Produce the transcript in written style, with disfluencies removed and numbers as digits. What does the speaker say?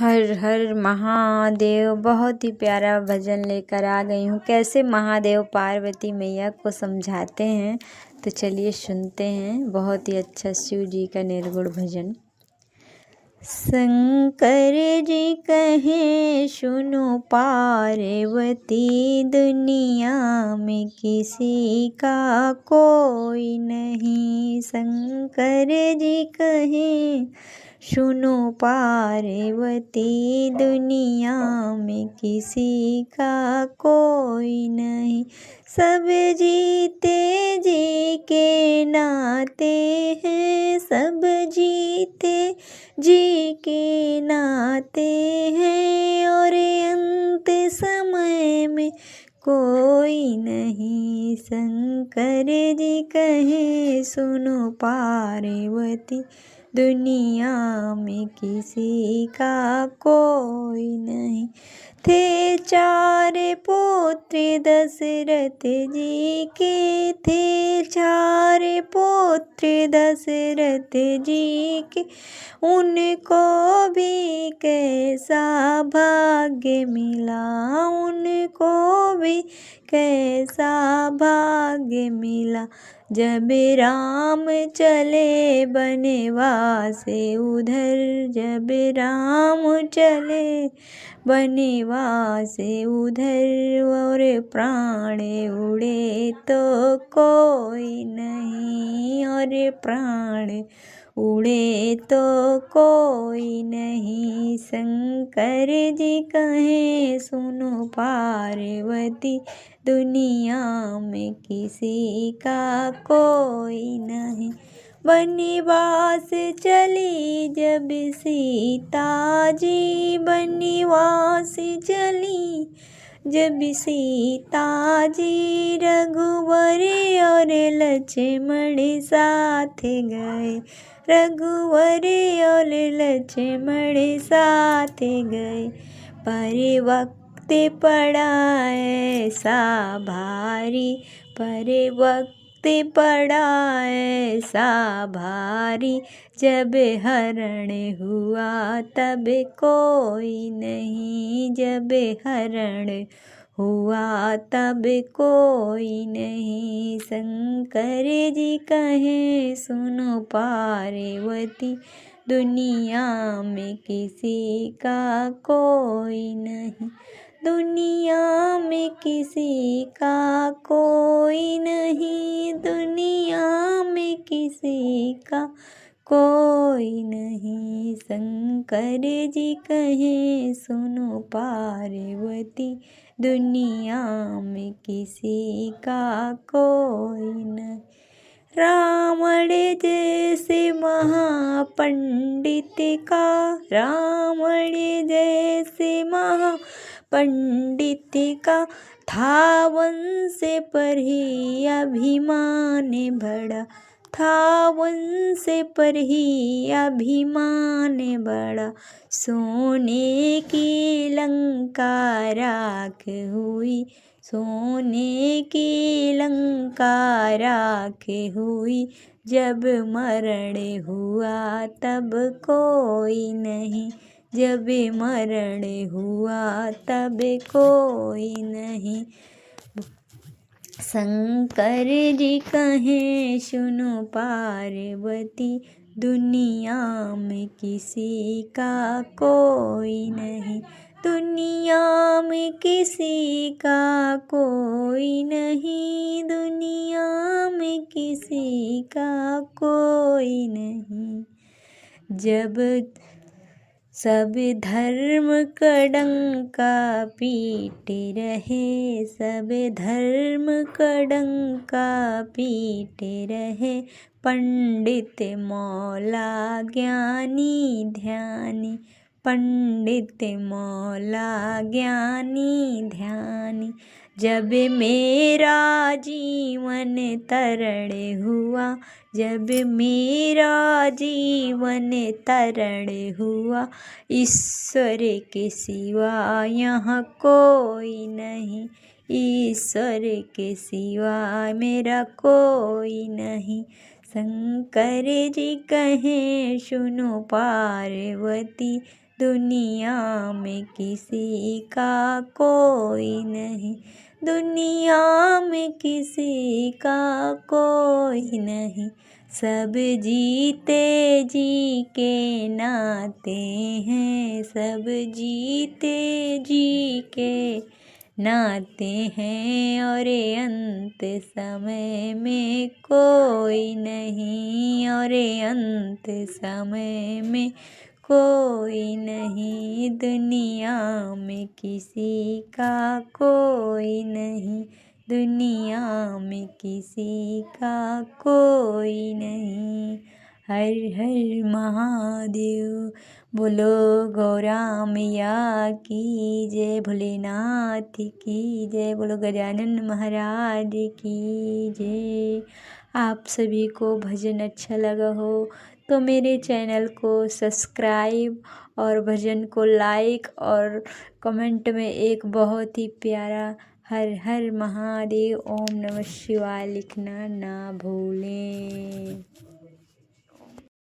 हर हर महादेव। बहुत ही प्यारा भजन लेकर आ गई हूँ। कैसे महादेव पार्वती मैया को समझाते हैं, तो चलिए सुनते हैं। बहुत ही अच्छा शिव जी का निर्गुण भजन। शंकर जी कहें सुनो पार्वती, दुनिया में किसी का कोई नहीं। शंकर जी कहें सुनो पार्वती, दुनिया में किसी का कोई नहीं। सब जीते जी के नाते हैं, सब जीते जी के नाते हैं, और अंत समय में कोई नहीं। शंकर जी कहें सुनो पार्वती, दुनिया में किसी का कोई नहीं। थे चार पुत्र दशरथ जी के, थे चार पुत्र दशरथ जी के, उनको भी कैसा भाग्य मिला, उनको भी कैसा भाग्य मिला। जब राम चले वनवास उधर, जब राम चले वनवास उधर, और प्राण उड़े तो कोई नहीं, और प्राण उड़े तो कोई नहीं। शंकर जी कहें सुनो पार्वती, दुनिया में किसी का कोई नहीं। वनवास चली जब सीता जी, वनवास चली जब सीता जी, रघुवर और लक्ष्मण साथ गए, रघुवर और लक्ष्मण साथ गए। पर वक्त पड़ा ऐसा भारी, पर वक्त पड़ा ऐसा भारी, जब हरण हुआ तब कोई नहीं, जब हरण हुआ तब कोई नहीं। शंकर जी कहें सुनो पार्वती, दुनिया में किसी का कोई नहीं, दुनिया में किसी का कोई नहीं, दुनिया में किसी का कोई नहीं। शंकर जी कहें सुनो पार्वती, दुनिया में किसी का कोई नहीं। रावण जैसे महापंडित का, रावण जैसे महापंडित का, था वंश पर ही अभिमान बड़ा, था वंश पर ही अभिमान बड़ा। सोने की लंका राख हुई, सोने की लंका राख हुई, जब मरण हुआ तब कोई नहीं, जब मरण हुआ तब कोई नहीं। शंकर जी कहें सुनो पार्वती, दुनिया में किसी का कोई नहीं, दुनिया में किसी का कोई नहीं, दुनिया में किसी का कोई नहीं। जब सब धर्म कड़ंका पीटे रहे, सब धर्म कड़ंका पीटे रहे, पंडित मौला ज्ञानी ध्यानी, पंडित मौला ज्ञानी ध्यानी। जब मेरा जीवन तरण हुआ, जब मेरा जीवन तरण हुआ, ईश्वर के सिवा यहाँ कोई नहीं, ईश्वर के सिवा मेरा कोई नहीं। शंकर जी कहें सुनो पार्वती, दुनिया में किसी का कोई नहीं, दुनिया में किसी का कोई नहीं। सब जीते जी के नाते हैं, सब जीते जी के नाते हैं, और अंत समय में कोई नहीं, और अंत समय में कोई नहीं। दुनिया में किसी का कोई नहीं, दुनिया में किसी का कोई नहीं। हर हर महादेव, बोलो गौरा मैया की जय, भोलेनाथ की जय, बोलो गजानन महाराज की जय। आप सभी को भजन अच्छा लगा हो तो मेरे चैनल को सब्सक्राइब और भजन को लाइक और कमेंट में एक बहुत ही प्यारा हर हर महादेव ओम नमः शिवाय लिखना ना भूलें।